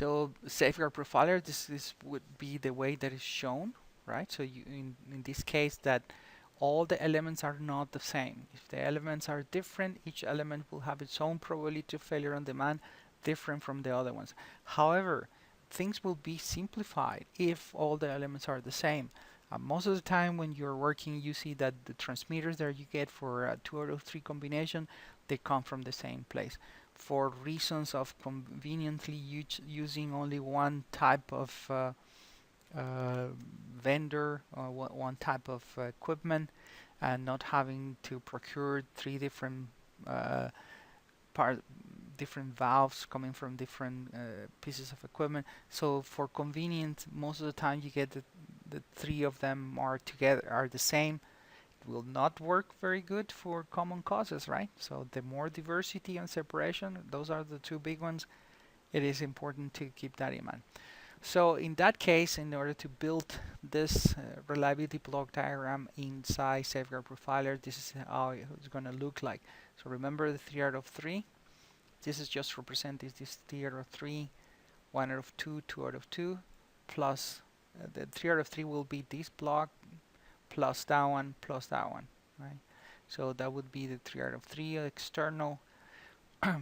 So SafeGuard Profiler, this would be the way that is shown, right? So you, in this case, that all the elements are not the same. If the elements are different, each element will have its own probability of failure on demand, different from the other ones. However, things will be simplified if all the elements are the same. Most of the time when you're working, you see that the transmitters that you get for a 2 out of 3 combination, they come from the same place. For reasons of conveniently using only one type of vendor or one type of equipment, and not having to procure 3 different uh, part different valves coming from different pieces of equipment. So for convenience, most of the time you get the 3 of them are together, are the same. It will not work very good for common causes, right? So the more diversity and separation, those are the 2 big ones. It is important to keep that in mind. So in that case, in order to build this reliability block diagram inside SafeGuard Profiler, this is how it's going to look like. So remember the 3 out of 3. This is just representing this 3 out of 3, 1 out of 2, 2 out of 2, plus the 3 out of 3 will be this block, plus that one, plus that one, right? So that would be the 3 out of 3 external.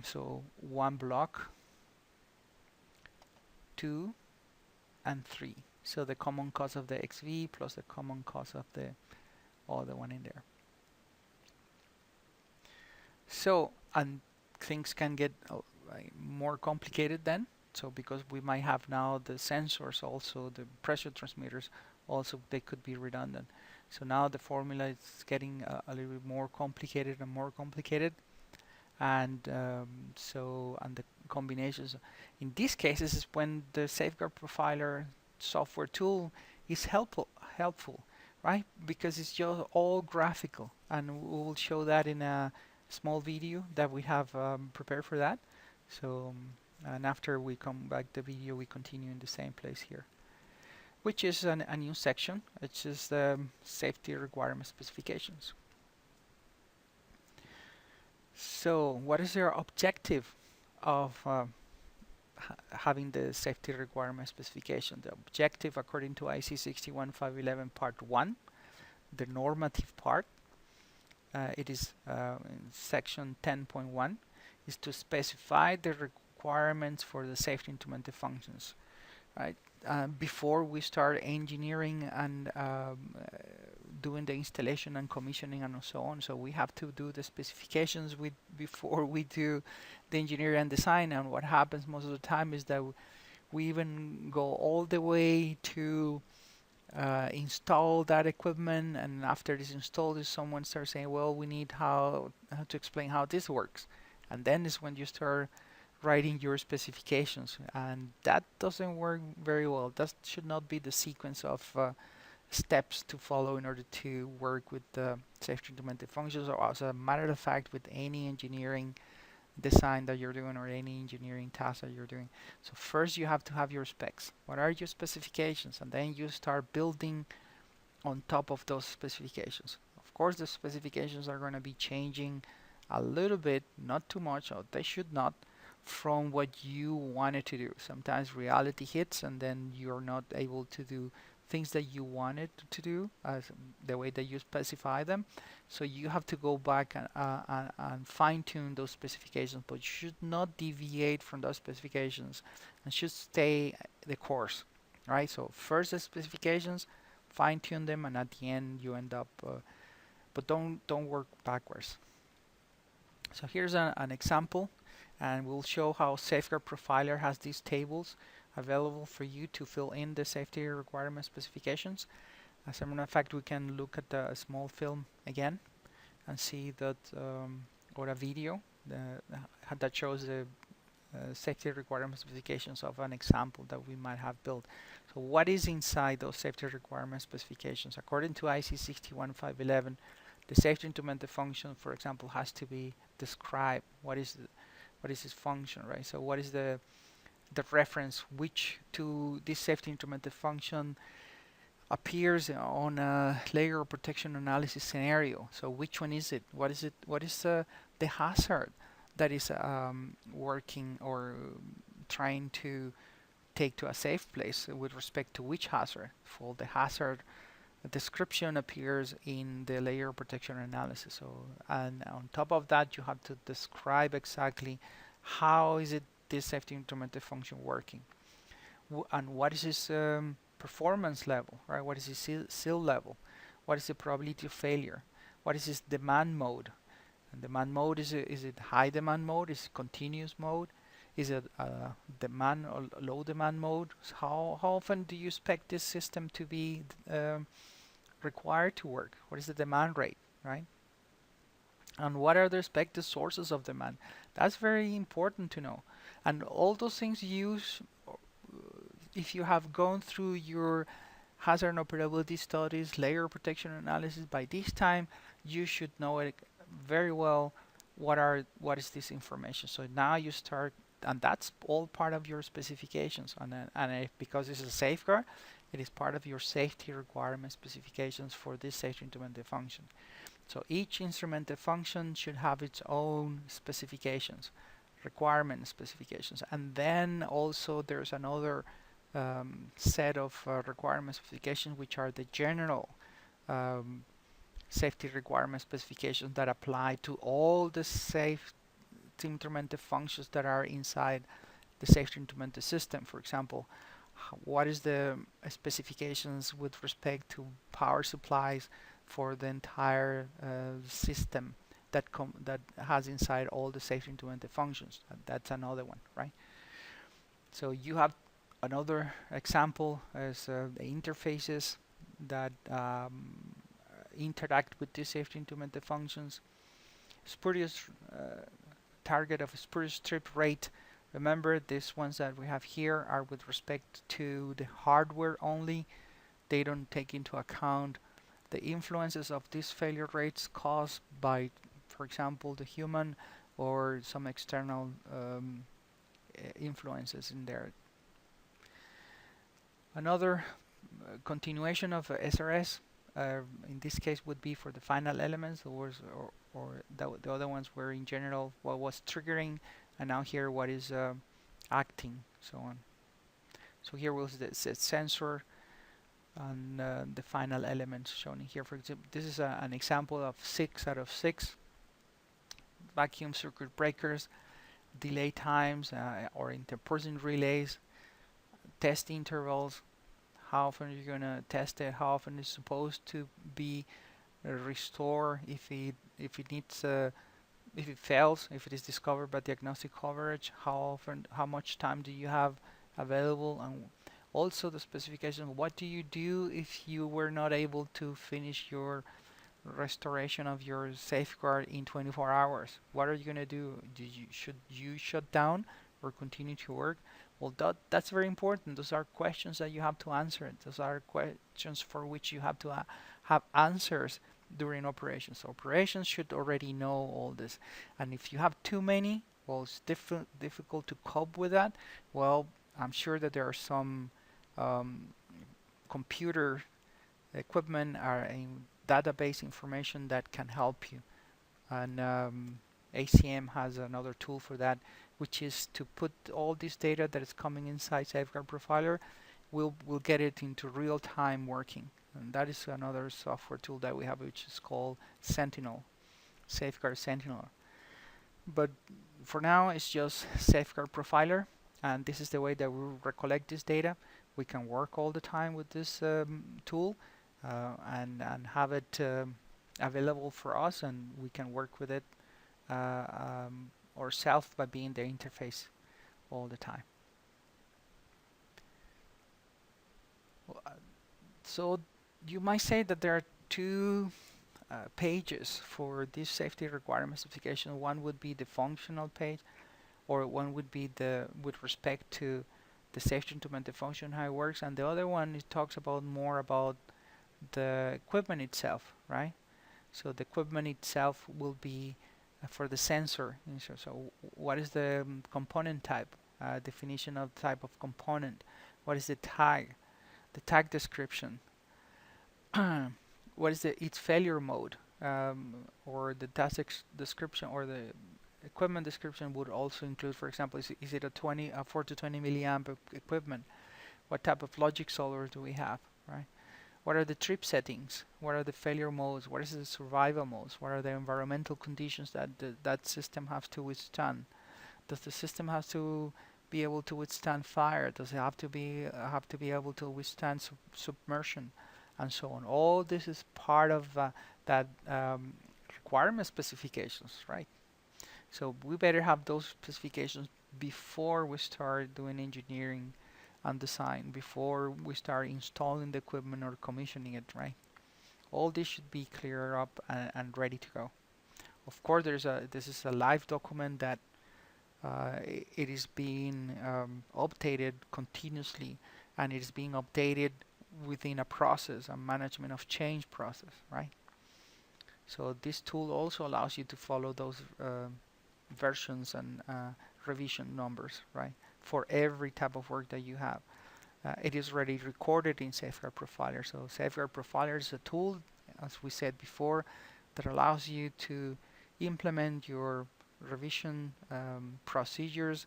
So 1 block, 2, and 3. So the common cause of the XV plus the common cause of the other one in there. So, and things can get more complicated then. So because we might have now the sensors also, the pressure transmitters also, they could be redundant. So now the formula is getting a little bit more complicated and more complicated. And and the combinations. In these cases is when the SafeGuard Profiler software tool is helpful, right? Because it's just all graphical, and we will show that in a small video that we have prepared for that. So, and after we come back the video, we continue in the same place here, which is a new section. It's just the safety requirement specifications. So, what is your objective of having the safety requirement specification? The objective, according to IC 61511 Part 1, the normative part, it is in section 10.1, is to specify the requirements for the safety implemented functions, right? Before we start engineering and doing the installation and commissioning and so on. So we have to do the specifications before we do the engineering and design. And what happens most of the time is that we even go all the way to install that equipment, and after it's installed, someone starts saying, well, we need how to explain how this works. And then is when you start writing your specifications, and that doesn't work very well. That should not be the sequence of steps to follow in order to work with the safety implemented functions, or as a matter of fact with any engineering design that you're doing or any engineering task that you're doing. So first you have to have your specs. What are your specifications? And then you start building on top of those specifications. Of course, the specifications are going to be changing a little bit, not too much, or they should not, from what you wanted to do. Sometimes reality hits and then you're not able to do things that you wanted to do as the way that you specify them. So you have to go back and fine-tune those specifications, but you should not deviate from those specifications and should stay the course, right? So first the specifications, fine-tune them, and at the end you end up, but don't work backwards. So here's an example, and we'll show how SafeGuard Profiler has these tables available for you to fill in the safety requirement specifications. As a matter of fact, we can look at the small film again and see that, or a video that shows the safety requirement specifications of an example that we might have built. So what is inside those safety requirement specifications? According to IC 61511, the safety implemented function, for example, has to be described. What is its function, right? So what is the reference which to this safety implemented function appears on a layer of protection analysis scenario? So which one is it? What is it? What is the hazard that is working or trying to take to a safe place with respect to which hazard. For the hazard description appears in the layer protection analysis. So, and on top of that, you have to describe exactly how is it this safety implemented function working, and what is its performance level, right? What is its SIL level? What is the probability of failure? What is its demand mode? And demand mode, is it high demand mode? Is it continuous mode? Is it demand or low demand mode? How often do you expect this system to be required to work? What is the demand rate, right? And what are the expected sources of demand? That's very important to know. And all those things use, if you have gone through your hazard and operability studies, layer protection analysis, by this time you should know it very well. What is this information? So now you start, and that's all part of your specifications. And because this is a safeguard, it is part of your safety requirement specifications for this safety instrumented function. So each instrumented function should have its own specifications, requirement specifications, and then also there's another set of requirement specifications, which are the general safety requirement specifications that apply to all the safety implemented functions that are inside the safety implemented system. For example, what is the specifications with respect to power supplies for the entire system that has inside all the safety implemented functions? That's another one, right? So you have another example as the interfaces that interact with the safety implemented functions. Spurious target of spurious strip rate. Remember, these ones that we have here are with respect to the hardware only. They don't take into account the influences of these failure rates caused by, for example, the human or some external influences in there. Another continuation of SRS, in this case, would be for the final elements, or the other ones were in general what was triggering, and now here what is acting, so on. So here was the sensor and the final elements shown here. For example, this is an example of 6 out of 6 vacuum circuit breakers, delay times or interpersonal relays, test intervals, how often you're going to test it, how often it's supposed to be restored if it needs if it fails, if it is discovered by diagnostic coverage, how often, how much time do you have available, and also the specification, what do you do if you were not able to finish your restoration of your safeguard in 24 hours? What are you going to do? Should you shut down or continue to work? Well, that's very important. Those are questions that you have to answer. Those are questions for which you have to have answers during operations. So operations should already know all this. And if you have too many, well, it's difficult to cope with that. Well, I'm sure that there are some computer equipment or database information that can help you. And ACM has another tool for that, which is to put all this data that is coming inside SafeGuard Profiler, we'll get it into real-time working. And that is another software tool that we have, which is called Sentinel, SafeGuard Sentinel. But for now, it's just SafeGuard Profiler, and this is the way that we recollect this data. We can work all the time with this tool and have it available for us, and we can work with it ourselves by being the interface all the time. So you might say that there are two pages for this safety requirement specification. One would be the functional page, or one would be the with respect to the safety implemented function, how it works, and the other one it talks about more about the equipment itself, right? So the equipment itself will be for the sensor. So what is the component type, definition of type of component, what is the tag description, what is its failure mode, or the task description, or the equipment description would also include, for example, is it a 4 to 20 milliamp equipment? What type of logic solver do we have, right? What are the trip settings? What are the failure modes? What is the survival modes? What are the environmental conditions that that system has to withstand? Does the system have to be able to withstand fire? Does it have to be able to withstand submersion, and so on? All this is part of that requirement specifications, right? So we better have those specifications before we start doing engineering and design, before we start installing the equipment or commissioning it, right? All this should be clear up and ready to go. Of course, this is a live document that it is being updated continuously, and it is being updated within a process, a management of change process, right? So this tool also allows you to follow those versions and revision numbers, right? For every type of work that you have. It is already recorded in SafeGuard Profiler. So SafeGuard Profiler is a tool, as we said before, that allows you to implement your revision procedures.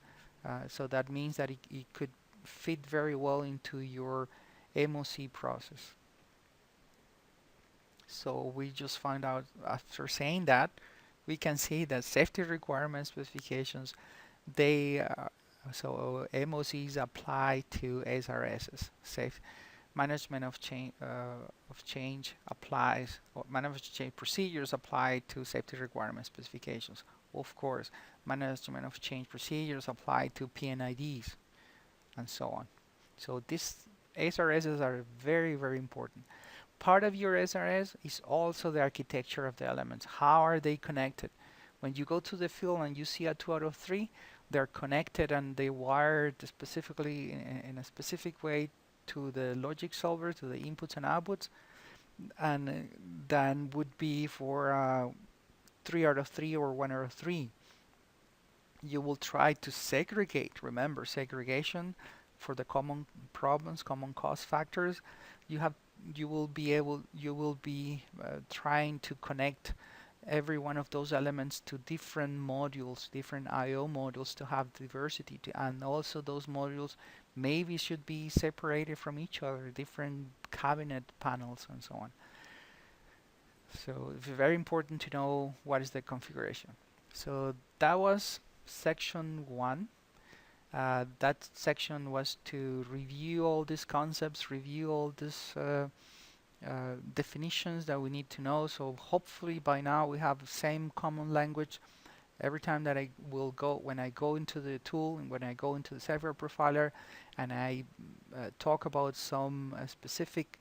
So that means that it could fit very well into your MOC process. So we just find out after saying that, we can see that safety requirement specifications, they so MOCs apply to SRSs. Safe management of change applies, or management of change procedures apply to safety requirement specifications. Of course, management of change procedures apply to PNIDs, and so on. So these SRSs are very, very important. Part of your SRS is also the architecture of the elements. How are they connected? When you go to the field and you see a 2 out of 3, they're connected and they wired specifically in a specific way to the logic solver, to the inputs and outputs, and then would be for 3 out of 3 or 1 out of 3. You will try to segregate. Remember, segregation for the common problems, common cause factors. You will be trying to connect every one of those elements to different modules, different I/O modules, to have diversity, and also those modules maybe should be separated from each other, different cabinet panels and so on. So it's very important to know what is the configuration. So that was section 1. That section was to review all these concepts, review all these definitions that we need to know. So hopefully by now we have the same common language. Every time that when I go into the tool and when I go into the SafeGuard Profiler and I talk about some specific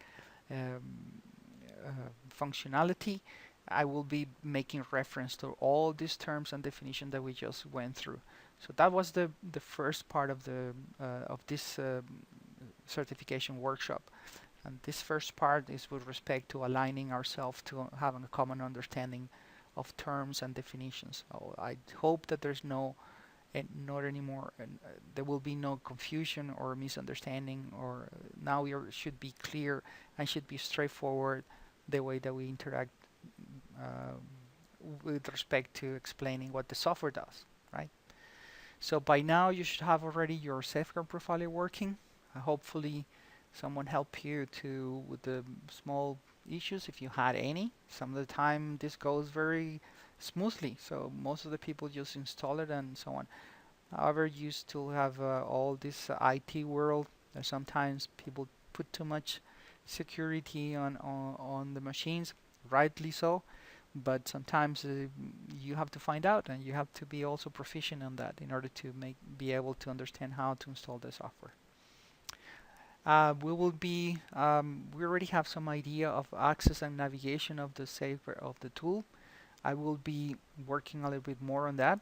functionality, I will be making reference to all these terms and definitions that we just went through. So that was the first part of this certification workshop. And this first part is with respect to aligning ourselves to having a common understanding of terms and definitions. So I hope that there's not anymore, there will be no confusion or misunderstanding, or now we should be clear and should be straightforward the way that we interact with respect to explaining what the software does, right? So by now you should have already your SafeGuard Profiler working. Hopefully someone help you with the small issues if you had any. Some of the time this goes very smoothly, so most of the people just install it and so on. However, you still have all this IT world, and sometimes people put too much security on the machines, rightly so, but sometimes you have to find out, and you have to be also proficient on that in order to be able to understand how to install the software. We already have some idea of access and navigation of the tool. I will be working a little bit more on that.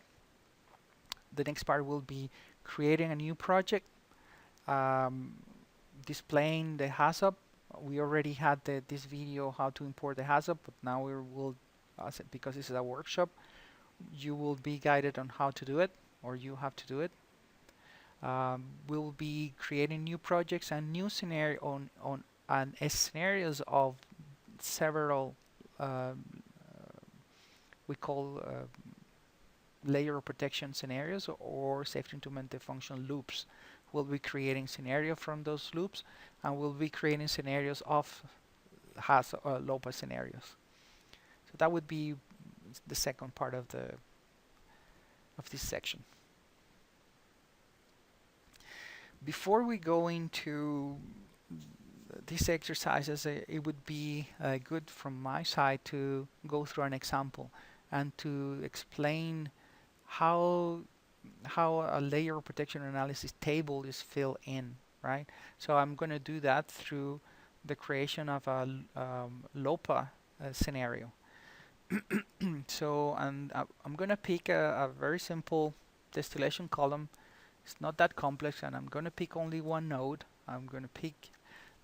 The next part will be creating a new project, displaying the HACCP. We already had this video how to import the HACCP, but now we will, because this is a workshop, you will be guided on how to do it, or you have to do it. We'll be creating new projects and new scenarios scenarios of several layer protection scenarios or safety implemented function loops. We'll be creating scenario from those loops, and we'll be creating scenarios of LOPA scenarios. So that would be the second part of this section. Before we go into these exercises, it would be good from my side to go through an example and to explain how a layer protection analysis table is filled in, right? So I'm going to do that through the creation of a LOPA scenario. So I'm going to pick a very simple distillation column. It's not that complex, and I'm going to pick only one node. I'm going to pick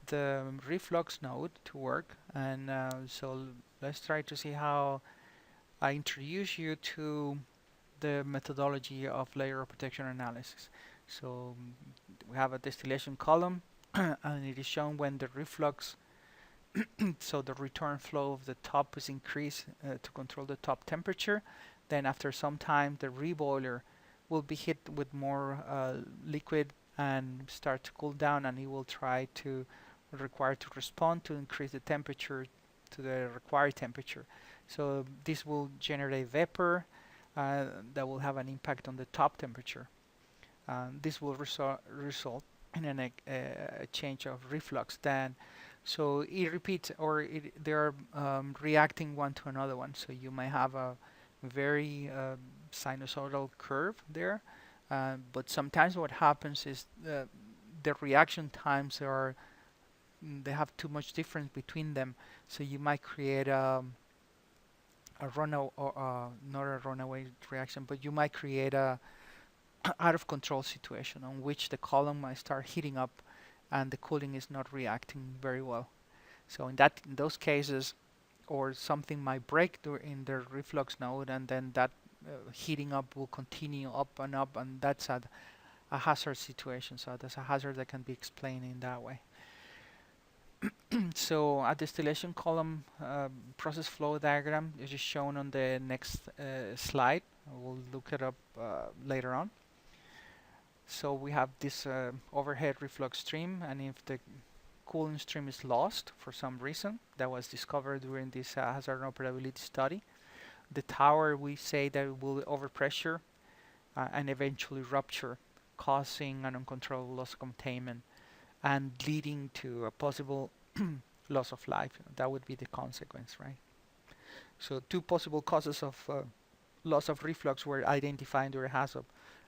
the reflux node to work, and so let's try to see how I introduce you to the methodology of layer protection analysis. So we have a distillation column and it is shown when the reflux so the return flow of the top is increased to control the top temperature. Then after some time the reboiler will be hit with more liquid and start to cool down, and it will try to require to respond to increase the temperature to the required temperature. So this will generate vapor that will have an impact on the top temperature. This will result in a change of reflux. Then, so it repeats, or they're reacting one to another one. So you might have a very sinusoidal curve there, but sometimes what happens is the reaction times they have too much difference between them. So you might create a runaway, not a runaway reaction, but you might create a out of control situation on which the column might start heating up and the cooling is not reacting very well. So in those cases, or something might break in the reflux node, and then that heating up will continue up, and that's a hazard situation. So there's a hazard that can be explained in that way. So a distillation column process flow diagram is just shown on the next slide. We'll look it up later on. So we have this overhead reflux stream, and if the cooling stream is lost for some reason that was discovered during this hazard and operability study, the tower, we say that it will overpressure and eventually rupture, causing an uncontrollable loss of containment and leading to a possible loss of life. That would be the consequence, right? So two possible causes of loss of reflux were identified during HAZOP.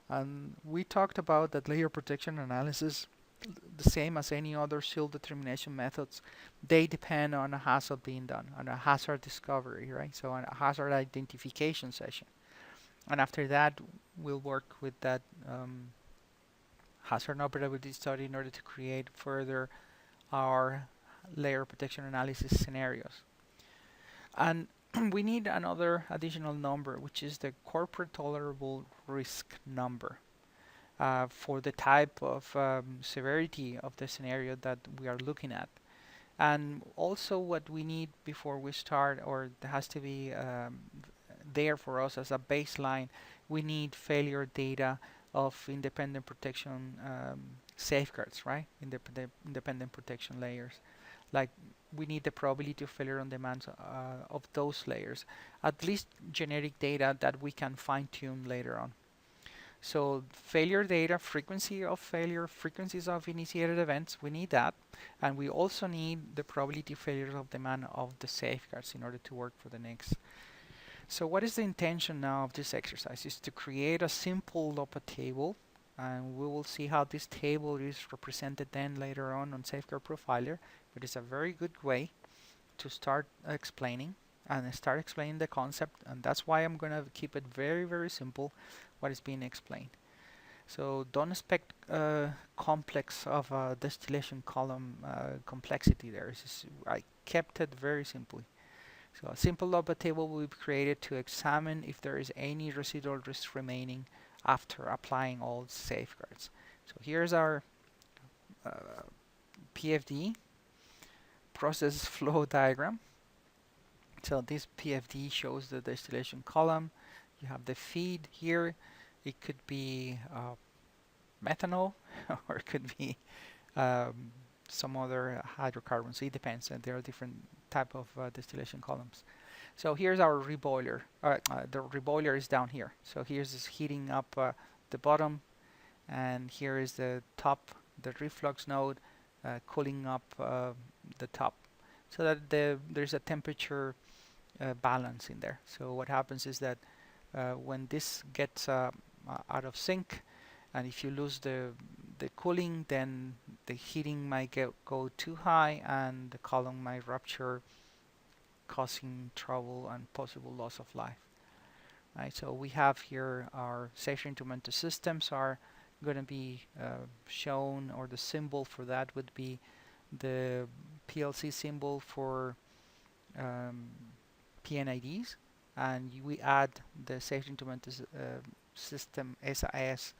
And we talked about that layer protection analysis, the same as any other SIL determination methods, they depend on a HAZOP being done, on a hazard discovery, right? So on a hazard identification session. And after that, we'll work with that hazard and operability study in order to create further our layer protection analysis scenarios. And we need another additional number, which is the corporate tolerable risk number for the type of severity of the scenario that we are looking at. And also what we need before we start, or there has to be there for us as a baseline, we need failure data of independent protection safeguards, right? Independent protection layers. Like we need the probability of failure on demands of those layers, at least generic data that we can fine-tune later on. So failure data, frequency of failure, frequencies of initiated events, we need that. And we also need the probability of failure of demand of the safeguards in order to work for the next. So what is the intention now of this exercise? Is to create a simple LOPA table, and we will see how this table is represented then later on SafeGuard Profiler. But it's a very good way to start explaining and start explaining the concept, and that's why I'm going to keep it very, very simple what is being explained. So don't expect complex of a distillation column complexity there. I kept it very simply. So a simple LOPA table will be created to examine if there is any residual risk remaining after applying all safeguards. So here's our PFD, process flow diagram. So this PFD shows the distillation column, You have the feed here. It could be methanol or it could be um, some other hydrocarbons. It depends, and there are different type of distillation columns. So here's our reboiler. The reboiler is down here. So here's this heating up the bottom, and here is the top, the reflux node, cooling up the top, so that there's a temperature balance in there. So what happens is that when this gets out of sync, and if you lose the cooling, then the heating might go too high, and the column might rupture, causing trouble and possible loss of life. Right. So we have here our safety instrumented systems are going to be shown, or the symbol for that would be the PLC symbol for um, PNIDs, and we add the safety instrumented system SIS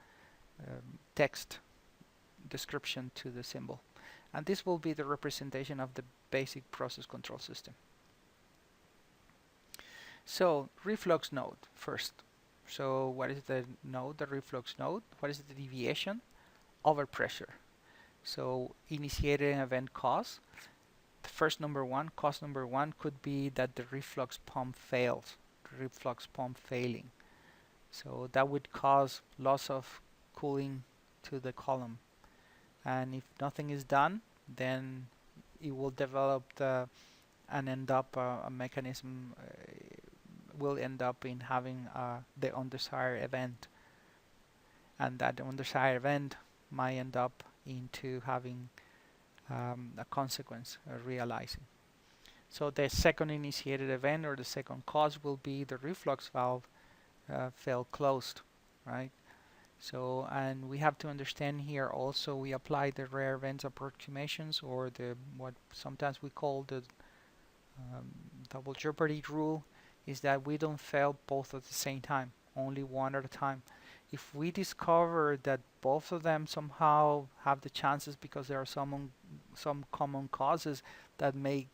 text description to the symbol, and this will be the representation of the basic process control system. So reflux node first. So what is the node, the reflux node? What is the deviation? Overpressure. So initiated event cause. The first cause number one could be that the reflux pump fails, reflux pump failing. So that would cause loss of cooling to the column. And if nothing is done, then it will develop and end up a mechanism will end up in having the undesired event, and that undesired event might end up into having a consequence realizing. So the second initiated event, or the second cause, will be the reflux valve fell closed, right? So, and we have to understand here also, we apply the rare events approximations, or the what sometimes we call the double jeopardy rule, is that we don't fail both at the same time, only one at a time. If we discover that both of them somehow have the chances, because there are some common causes that make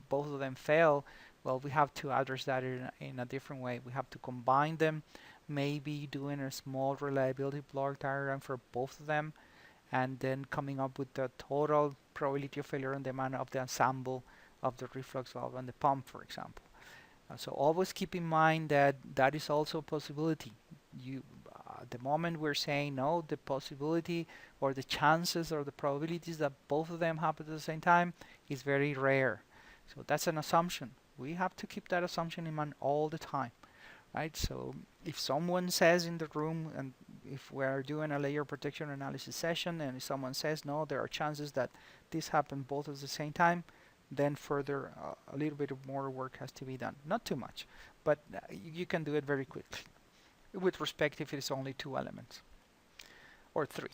both of them fail, well, we have to address that in a different way. We have to combine them, maybe doing a small reliability block diagram for both of them, and then coming up with the total probability of failure on demand of the ensemble of the reflux valve and the pump, for example. So always keep in mind that that is also a possibility. The moment we're saying no, the possibility or the chances or the probabilities that both of them happen at the same time is very rare. So that's an assumption. We have to keep that assumption in mind all the time, right? So if someone says in the room, and if we're doing a layer protection analysis session, and if someone says no, there are chances that this happen both at the same time, then further a little bit of more work has to be done. Not too much, but you can do it very quickly, with respect if it's only two elements or three.